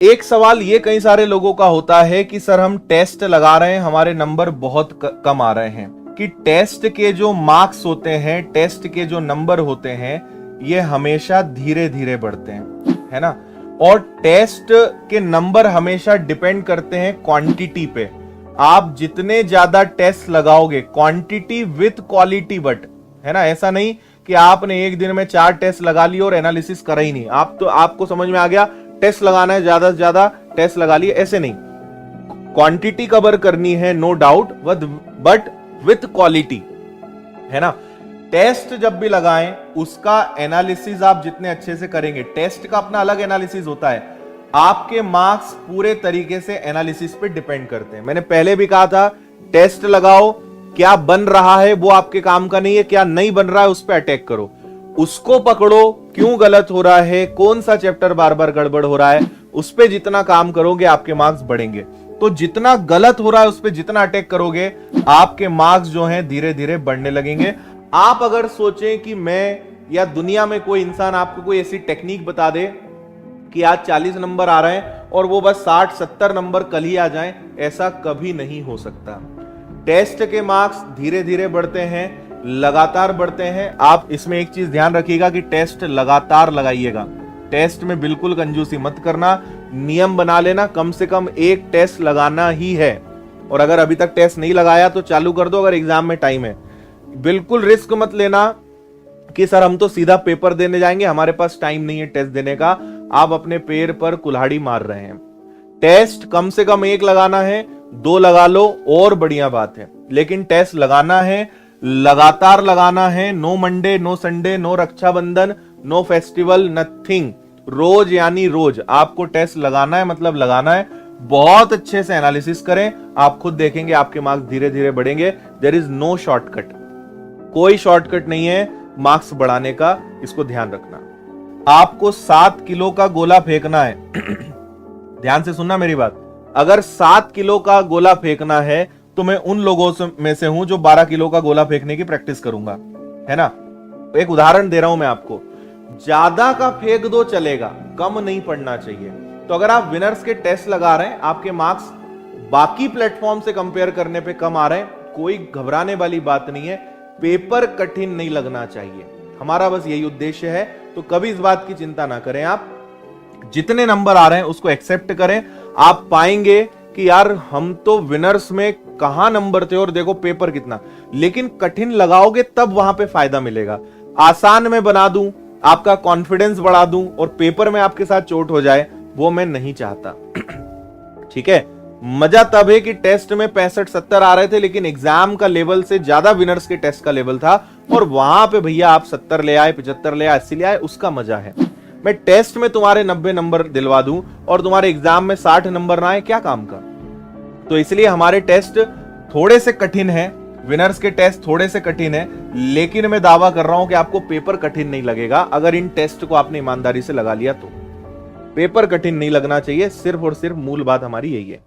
एक सवाल ये कई सारे लोगों का होता है कि सर हम टेस्ट लगा रहे हैं, हमारे नंबर बहुत कम आ रहे हैं। कि टेस्ट के जो मार्क्स होते हैं, टेस्ट के जो नंबर होते हैं, ये हमेशा धीरे धीरे बढ़ते हैं, है ना। और टेस्ट के नंबर हमेशा डिपेंड करते हैं क्वांटिटी पे। आप जितने ज्यादा टेस्ट लगाओगे, क्वांटिटी विथ क्वालिटी, बट है ना, ऐसा नहीं कि आपने एक दिन में 4 टेस्ट लगा लिए और एनालिसिस करा ही नहीं। आपको समझ में आ गया टेस्ट लगाना है, ज्यादा से ज्यादा टेस्ट लगा लिए, ऐसे नहीं। क्वांटिटी कवर करनी है, no doubt, but with quality, है ना। टेस्ट जब भी लगाएं, उसका एनालिसिस आप जितने अच्छे से करेंगे, टेस्ट का अपना अलग एनालिसिस होता है, आपके मार्क्स पूरे तरीके से एनालिसिस पे डिपेंड करते हैं। मैंने पहले भी कहा था, टेस्ट लगाओ, क्या बन रहा है वो आपके काम का नहीं है, क्या नहीं बन रहा है उस पर अटैक करो, उसको पकड़ो, क्यों गलत हो रहा है, कौन सा चैप्टर बार बार गड़बड़ हो रहा है, उस पे जितना काम करोगे आपके मार्क्स बढ़ेंगे। तो जितना गलत हो रहा है उस पे जितना अटैक करोगे, आपके मार्क्स जो हैं धीरे धीरे बढ़ने लगेंगे। आप अगर सोचें कि मैं या दुनिया में कोई इंसान आपको कोई ऐसी टेक्निक बता दे कि आज 40 नंबर आ रहे हैं और वो बस 60-70 नंबर कल ही आ जाएं, ऐसा कभी नहीं हो सकता। टेस्ट के मार्क्स धीरे धीरे बढ़ते हैं, लगातार बढ़ते हैं। आप इसमें एक चीज ध्यान रखिएगा कि टेस्ट लगातार लगाइएगा, टेस्ट में बिल्कुल कंजूसी मत करना, नियम बना लेना, कम से कम एक टेस्ट लगाना ही है। और अगर अभी तक टेस्ट नहीं लगाया तो चालू कर दो, अगर एग्जाम में टाइम है। बिल्कुल रिस्क मत लेना कि सर हम तो सीधा पेपर देने जाएंगे, हमारे पास टाइम नहीं है टेस्ट देने का। आप अपने पैर पर कुल्हाड़ी मार रहे हैं। टेस्ट कम से कम 1 लगाना है, 2 लगा लो और बढ़िया बात है, लेकिन टेस्ट लगाना है, लगातार लगाना है। No Monday, no Sunday, no Rakshabandhan, no festival, nothing. रोज यानी रोज आपको टेस्ट लगाना है, मतलब लगाना है। बहुत अच्छे से एनालिसिस करें, आप खुद देखेंगे आपके मार्क्स धीरे धीरे बढ़ेंगे। देयर इज नो शॉर्टकट, कोई शॉर्टकट नहीं है मार्क्स बढ़ाने का, इसको ध्यान रखना। आपको 7 किलो का गोला फेंकना है ध्यान से सुनना मेरी बात। अगर 7 किलो का गोला फेंकना है तो मैं उन लोगों में से हूं जो 12 किलो का गोला फेंकने की प्रैक्टिस करूंगा, है ना। एक उदाहरण दे रहा हूं मैं आपको, ज्यादा का फेंक दो चलेगा, कम नहीं पड़ना चाहिए। तो अगर आप विनर्स के टेस्ट लगा रहे हैं, आपके मार्क्स बाकी प्लेटफॉर्म से कंपेयर करने पे कम आ रहे हैं, कोई घबराने वाली बात नहीं है। पेपर कठिन नहीं लगना चाहिए, हमारा बस यही उद्देश्य है। तो कभी इस बात की चिंता ना करें, आप जितने नंबर आ रहे हैं उसको एक्सेप्ट करें। आप पाएंगे कि यार हम तो विनर्स में कहां नंबर थे और देखो पेपर कितना। लेकिन कठिन लगाओगे तब वहां पे फायदा मिलेगा। आसान में बना दूं, आपका कॉन्फिडेंस बढ़ा दूं और पेपर में आपके साथ चोट हो जाए, वो मैं नहीं चाहता। ठीक है, मजा तब है कि टेस्ट में 65-70 आ रहे थे, लेकिन एग्जाम का लेवल से ज्यादा विनर्स के टेस्ट का लेवल था, और वहां पे भैया आप 70 ले आए, 75 ले आए, 80 ले आए, उसका मजा है। मैं टेस्ट में तुम्हारे 90 नंबर दिलवा दूं और तुम्हारे एग्जाम में 60 नंबर ना आए, क्या काम का। तो इसलिए हमारे टेस्ट थोड़े से कठिन है, विनर्स के टेस्ट थोड़े से कठिन है, लेकिन मैं दावा कर रहा हूं कि आपको पेपर कठिन नहीं लगेगा अगर इन टेस्ट को आपने ईमानदारी से लगा लिया तो। पेपर कठिन नहीं लगना चाहिए, सिर्फ और सिर्फ मूल बात हमारी यही है।